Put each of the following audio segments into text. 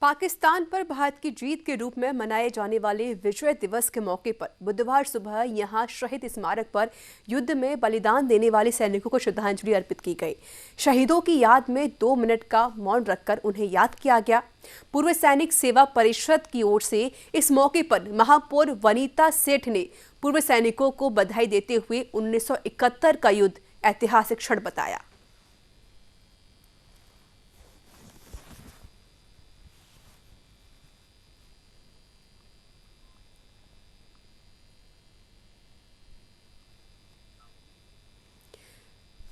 पाकिस्तान पर भारत की जीत के रूप में मनाए जाने वाले विजय दिवस के मौके पर बुधवार सुबह यहां शहीद स्मारक पर युद्ध में बलिदान देने वाले सैनिकों को श्रद्धांजलि अर्पित की गई। शहीदों की याद में 2 मिनट का मौन रखकर उन्हें याद किया गया। पूर्व सैनिक सेवा परिषद की ओर से इस मौके पर महापौर वनीता सेठ ने पूर्व सैनिकों को बधाई देते हुए 1971 का युद्ध ऐतिहासिक क्षण बताया।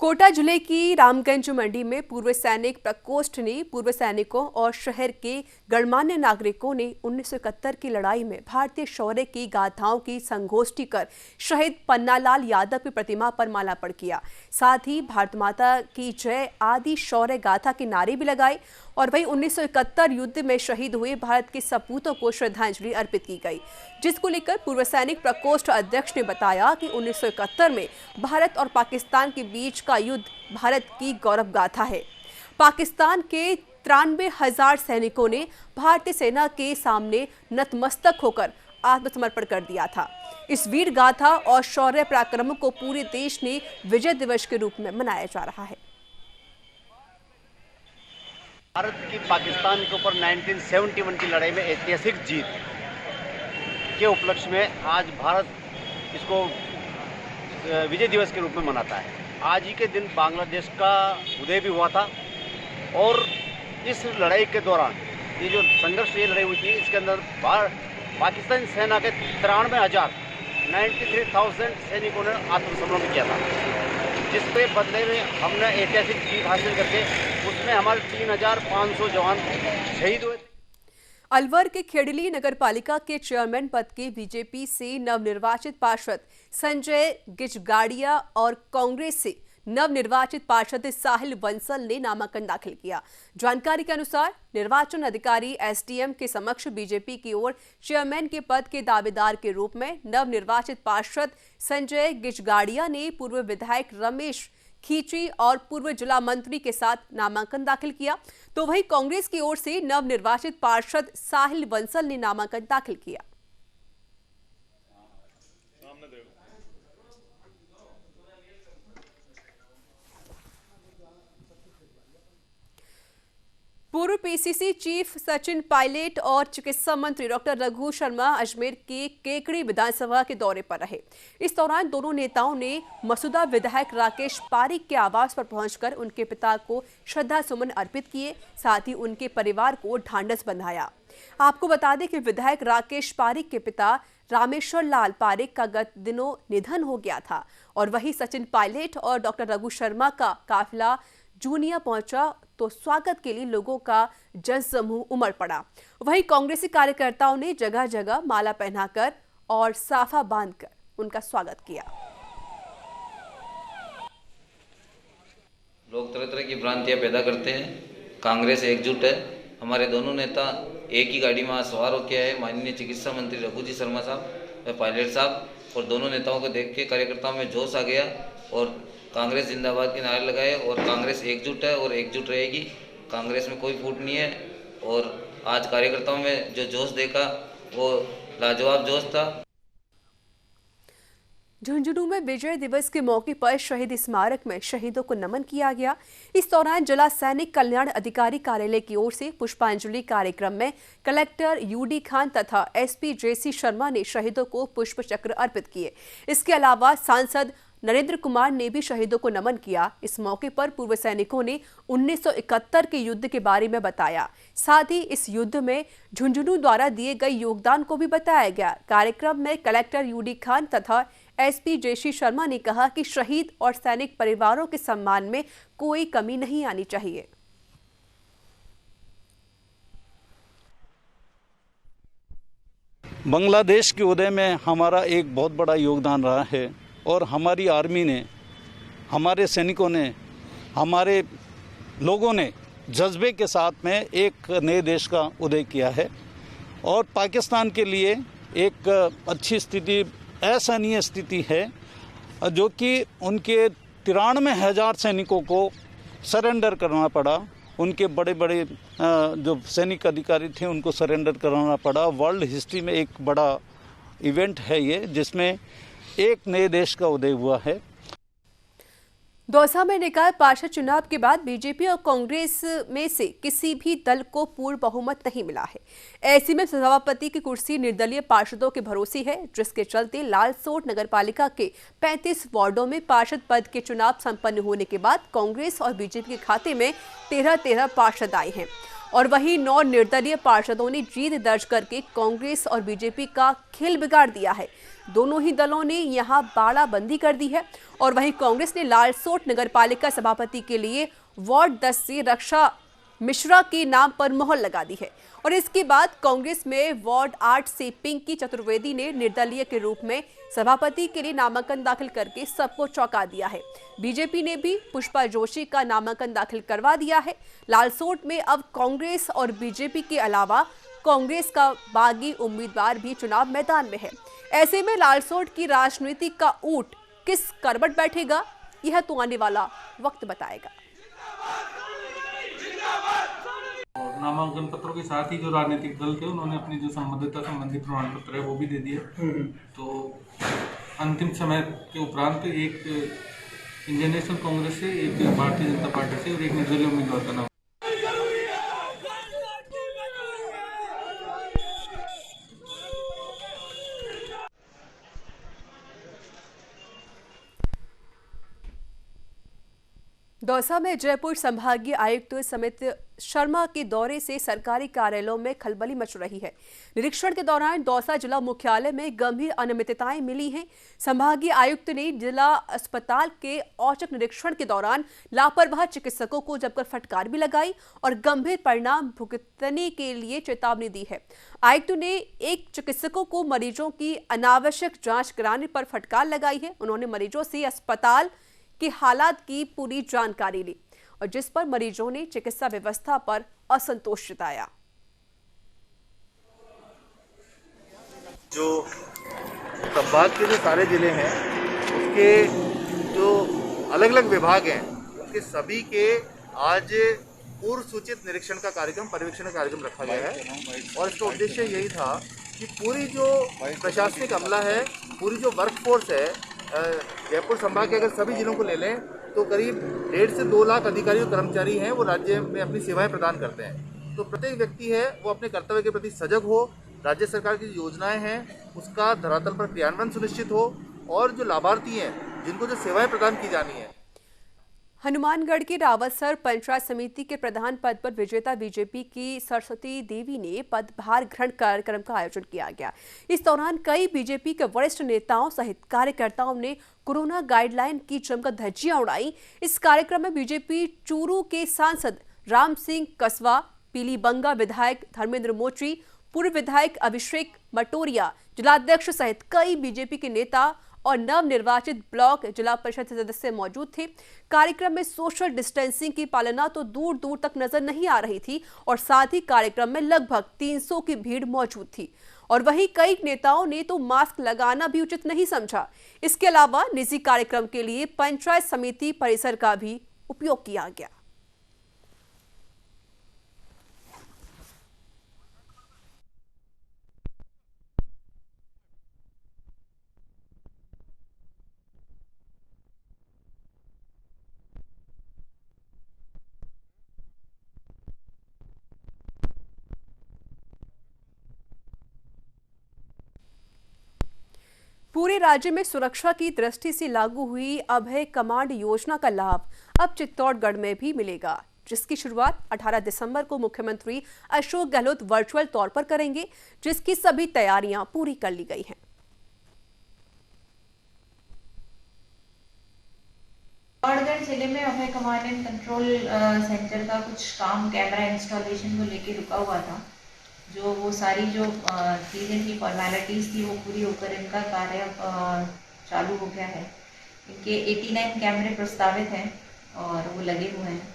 कोटा जिले की रामगंज मंडी में पूर्व सैनिक प्रकोष्ठ ने पूर्व सैनिकों और शहर के गणमान्य नागरिकों ने 1971 की लड़ाई में भारतीय शौर्य की गाथाओं की संगोष्ठी कर शहीद पन्नालाल यादव की प्रतिमा पर माल्यार्पण किया। साथ ही भारत माता की जय आदि शौर्य गाथा के नारे भी लगाए और वहीं 1971 युद्ध में शहीद हुए भारत के सपूतों को श्रद्धांजलि अर्पित की गई, जिसको लेकर पूर्व सैनिक प्रकोष्ठ अध्यक्ष ने बताया कि 1971 में भारत और पाकिस्तान के बीच का युद्ध भारत की गौरव गाथा है। पाकिस्तान के 93,000 सैनिकों ने भारतीय सेना के सामने नतमस्तक होकर आत्मसमर्पण कर दिया था। इस वीर गाथा और शौर्य पराक्रम को पूरे देश ने विजय दिवस के रूप में मनाया जा रहा है। भारत की पाकिस्तान के ऊपर 1971 की लड़ाई में ऐतिहासिक जीत के उपलक्ष्य में आज भारत इसको विजय दिवस के रूप में मनाता है। आज ही के दिन बांग्लादेश का उदय भी हुआ था और इस लड़ाई के दौरान ये जो संघर्ष ये लड़ाई हुई थी, इसके अंदर पाकिस्तानी सेना के 93,000 सैनिकों ने आत्मसमर्पण किया था, जिसके बदले में हमने ऐतिहासिक जीत हासिल करके उसमें हमारे 3,500 जवान शहीद हुए। अलवर के खेड़ली नगरपालिका के चेयरमैन पद के बीजेपी से नवनिर्वाचित पार्षद संजय गिचगाड़िया और कांग्रेस से नवनिर्वाचित पार्षद साहिल बंसल ने नामांकन दाखिल किया। जानकारी के अनुसार निर्वाचन अधिकारी एसडीएम के समक्ष बीजेपी की ओर चेयरमैन के पद के दावेदार के रूप में नवनिर्वाचित पार्षद संजय गिचगाड़िया ने पूर्व विधायक रमेश खींची और पूर्व जिला मंत्री के साथ नामांकन दाखिल किया, तो वहीं कांग्रेस की ओर से नवनिर्वाचित पार्षद साहिल बंसल ने नामांकन दाखिल किया। पूर्व पीसीसी चीफ सचिन पायलट और चिकित्सा मंत्री डॉक्टर रघु शर्मा अजमेर के केकड़ी विधानसभा के दौरे पर रहे। इस दौरान दोनों नेताओं ने मसूदा विधायक राकेश पारिक के आवास पर पहुंचकर उनके पिता को श्रद्धा सुमन अर्पित किए, साथ ही उनके परिवार को ढांढस बंधाया। आपको बता दें कि विधायक राकेश पारिक के पिता रामेश्वर लाल पारिक का गत दिनों निधन हो गया था और वही सचिन पायलट और डॉक्टर रघु शर्मा का काफिला जूनिया पहुंचा तो स्वागत के लिए लोगों का जनसमूह उमड़ पड़ा। वहीं कांग्रेसी कार्यकर्ताओं ने जगह जगह माला पहनाकर और साफा बांधकर उनका स्वागत किया। लोग तरह तरह की भ्रांतियां पैदा करते हैं। कांग्रेस एकजुट है। हमारे दोनों नेता एक ही गाड़ी में आज सवार होकर आए, माननीय चिकित्सा मंत्री रघु जी शर्मा साहब व पायलट साहब, और दोनों नेताओं को देख के कार्यकर्ताओं में जोश आ गया और कांग्रेस जिंदाबाद के नारे लगाए। और कांग्रेस एकजुट है और एकजुट रहेगी। कांग्रेस में कोई फूट नहीं है और आज कार्यकर्ताओं में जो जोश देखा वो लाजवाब जोश था। झुंझुनू में विजय दिवस के मौके पर शहीद स्मारक में शहीदों को नमन किया गया। इस दौरान जिला सैनिक कल्याण अधिकारी कार्यालय की ओर से पुष्पांजलि कार्यक्रम में कलेक्टर यूडी खान तथा एसपी जेसी शर्मा ने शहीदों को पुष्प चक्र अर्पित किए। इसके अलावा सांसद नरेंद्र कुमार ने भी शहीदों को नमन किया। इस मौके पर पूर्व सैनिकों ने 1971 के युद्ध के बारे में बताया, साथ ही इस युद्ध में झुंझुनू द्वारा दिए गए योगदान को भी बताया गया। कार्यक्रम में कलेक्टर यूडी खान तथा एसपी जेसी शर्मा ने कहा कि शहीद और सैनिक परिवारों के सम्मान में कोई कमी नहीं आनी चाहिए। बांग्लादेश के उदय में हमारा एक बहुत बड़ा योगदान रहा है और हमारी आर्मी ने, हमारे सैनिकों ने, हमारे लोगों ने जज्बे के साथ में एक नए देश का उदय किया है और पाकिस्तान के लिए एक अच्छी स्थिति, असहनीय स्थिति है जो कि उनके 93,000 सैनिकों को सरेंडर करना पड़ा उनके बड़े बड़े जो सैनिक अधिकारी थे उनको सरेंडर कराना पड़ा। वर्ल्ड हिस्ट्री में एक बड़ा इवेंट है ये, जिसमें एक नए देश का उदय हुआ है। दौसा में निकाय पार्षद चुनाव के बाद बीजेपी और कांग्रेस में से किसी भी दल को पूर्ण बहुमत नहीं मिला है। ऐसे में सभापति की कुर्सी निर्दलीय पार्षदों के भरोसे है, जिसके चलते लालसोट नगरपालिका के 35 वार्डों में पार्षद पद के चुनाव संपन्न होने के बाद कांग्रेस और बीजेपी के खाते में 13-13 पार्षद आए हैं और वहीं 9 निर्दलीय पार्षदों ने जीत दर्ज करके कांग्रेस और बीजेपी का खेल बिगाड़ दिया है। दोनों ही दलों ने यहां बाड़ाबंदी कर दी है और वहीं कांग्रेस ने लालसोट नगरपालिका सभापति के लिए वार्ड 10 से रक्षा मिश्रा के नाम पर मोहर लगा दी है और इसके बाद कांग्रेस में वार्ड 8 से पिंकी चतुर्वेदी ने निर्दलीय के रूप में सभापति के लिए नामांकन दाखिल करके सबको चौंका दिया है। बीजेपी ने भी पुष्पा जोशी का नामांकन दाखिल करवा दिया है। लालसोट में अब कांग्रेस और बीजेपी के अलावा कांग्रेस का बागी उम्मीदवार भी चुनाव मैदान में है। ऐसे में लालसोट की राजनीति का ऊंट किस करवट बैठेगा, यह तो आने वाला वक्त बताएगा। नामांकन पत्रों के साथ ही जो राजनीतिक दल थे उन्होंने अपनी जो संबद्धता संबंधी प्रमाण पत्र है वो भी दे दिए। तो अंतिम समय के उपरांत एक इंडियन नेशनल कांग्रेस से, एक भारतीय जनता पार्टी से और एक निर्दलीय उम्मीदवार का नाम। दौसा में जयपुर संभागीय आयुक्त समित शर्मा के दौरे से सरकारी कार्यालयों में खलबली मच रही है। निरीक्षण के दौरान दौसा जिला मुख्यालय में गंभीर अनियमितताएं मिली हैं। संभागीय आयुक्त ने जिला अस्पताल के औचक निरीक्षण के दौरान लापरवाह चिकित्सकों को जमकर फटकार भी लगाई और गंभीर परिणाम भुगतने के लिए चेतावनी दी है। आयुक्त ने एक चिकित्सकों को मरीजों की अनावश्यक जांच कराने पर फटकार लगाई है। उन्होंने मरीजों से अस्पताल के हालात की पूरी जानकारी ली और जिस पर मरीजों ने चिकित्सा व्यवस्था पर असंतोष जताया। जो संभाग के जो सारे जिले हैं उसके जो अलग अलग विभाग हैं उसके सभी के आज पूर्व सूचित निरीक्षण का कार्यक्रम, पर्यवेक्षण का कार्यक्रम रखा गया है और इसका उद्देश्य यही था कि पूरी जो प्रशासनिक अमला है, पूरी जो वर्कफोर्स है, जयपुर संभाग के अगर सभी जिलों को ले लें तो करीब 1.5 से 2 लाख अधिकारी और कर्मचारी हैं वो राज्य में अपनी सेवाएं प्रदान करते हैं। तो प्रत्येक व्यक्ति है वो अपने कर्तव्य के प्रति सजग हो, राज्य सरकार की योजनाएं हैं उसका धरातल पर क्रियान्वयन सुनिश्चित हो और जो लाभार्थी हैं जिनको जो सेवाएं प्रदान की जानी है। हनुमानगढ़ के रावतसर पंचायत समिति के प्रधान पद पर विजेता बीजेपी की सरस्वती देवी ने पदभार ग्रहण कार्यक्रम का आयोजन किया गया। इस दौरान कई बीजेपी के वरिष्ठ नेताओं सहित कार्यकर्ताओं ने कोरोना गाइडलाइन की जमकर धज्जियां उड़ाई। इस कार्यक्रम में बीजेपी चूरू के सांसद राम सिंह कसवा, पीलीबंगा विधायक धर्मेंद्र मोची, पूर्व विधायक अभिषेक मटोरिया, जिलाध्यक्ष सहित कई बीजेपी के नेता और नवनिर्वाचित ब्लॉक जिला परिषद सदस्य मौजूद थे। कार्यक्रम में सोशल डिस्टेंसिंग की पालना तो दूर दूर तक नजर नहीं आ रही थी और साथ ही कार्यक्रम में लगभग 300 की भीड़ मौजूद थी और वहीं कई नेताओं ने तो मास्क लगाना भी उचित नहीं समझा। इसके अलावा निजी कार्यक्रम के लिए पंचायत समिति परिसर का भी उपयोग किया गया। पूरे राज्य में सुरक्षा की दृष्टि से लागू हुई अभय कमांड योजना का लाभ अब चित्तौड़गढ़ में भी मिलेगा, जिसकी शुरुआत 18 दिसंबर को मुख्यमंत्री अशोक गहलोत वर्चुअल तौर पर करेंगे, जिसकी सभी तैयारियां पूरी कर ली गई हैं। चित्तौड़गढ़ जिले में अभय कमांड एंड कंट्रोल सेंटर का कुछ काम कैमरा इंस्टॉलेशन को लेके रुका हुआ था। जो वो सारी जो चीज़ें थी, फॉर्मेलिटीज़ थी, वो पूरी होकर इनका कार्य चालू हो गया है। इनके 89 कैमरे प्रस्तावित हैं और वो लगे हुए हैं।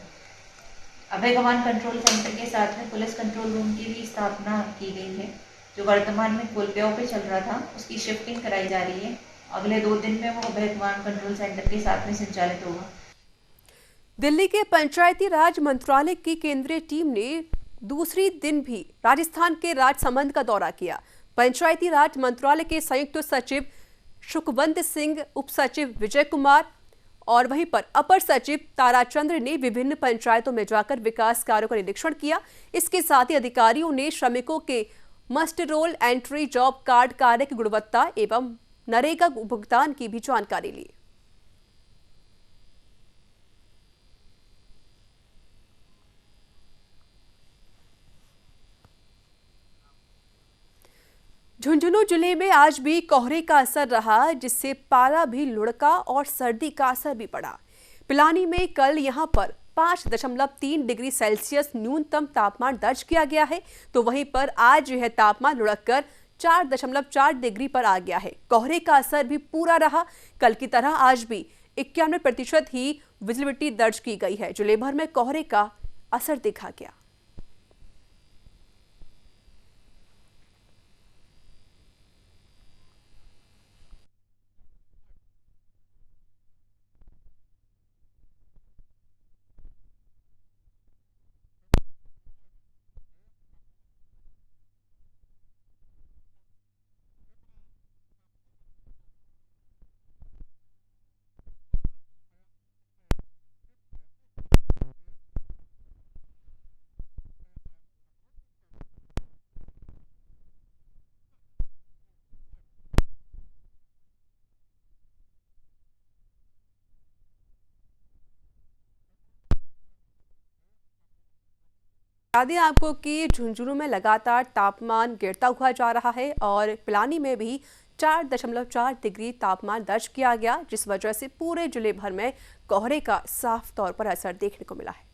अभय कमांड कंट्रोल सेंटर के साथ में पुलिस कंट्रोल रूम की भी स्थापना की गई है, जो वर्तमान में पुलप्याओं पे चल रहा था उसकी शिफ्टिंग कराई जा रही है। अगले 2 दिन में वो अभय कमांड कंट्रोल सेंटर के साथ में संचालित होगा। दिल्ली के पंचायती राज मंत्रालय की केंद्रीय टीम ने दूसरी दिन भी राजस्थान के राजसमंद का दौरा किया। पंचायती राज मंत्रालय के संयुक्त सचिव सुखवंत सिंह, उप सचिव विजय कुमार और वहीं पर अपर सचिव ताराचंद्र ने विभिन्न पंचायतों में जाकर विकास कार्यों का निरीक्षण किया। इसके साथ ही अधिकारियों ने श्रमिकों के muster roll entry, job card, कार्य की गुणवत्ता एवं नरेगा भुगतान की भी जानकारी ली। झुंझुनू जिले में आज भी कोहरे का असर रहा, जिससे पारा भी लुढ़का और सर्दी का असर भी पड़ा। पिलानी में कल यहां पर 5.3 डिग्री सेल्सियस न्यूनतम तापमान दर्ज किया गया है, तो वहीं पर आज यह तापमान लुढ़ककर 4.4 डिग्री पर आ गया है। कोहरे का असर भी पूरा रहा। कल की तरह आज भी 91% ही विजिबिलिटी दर्ज की गई है। जिले भर में कोहरे का असर देखा गया। बता दें आपको कि झुंझुनू में लगातार तापमान गिरता हुआ जा रहा है और पिलानी में भी 4.4 डिग्री तापमान दर्ज किया गया, जिस वजह से पूरे जिले भर में कोहरे का साफ तौर पर असर देखने को मिला है।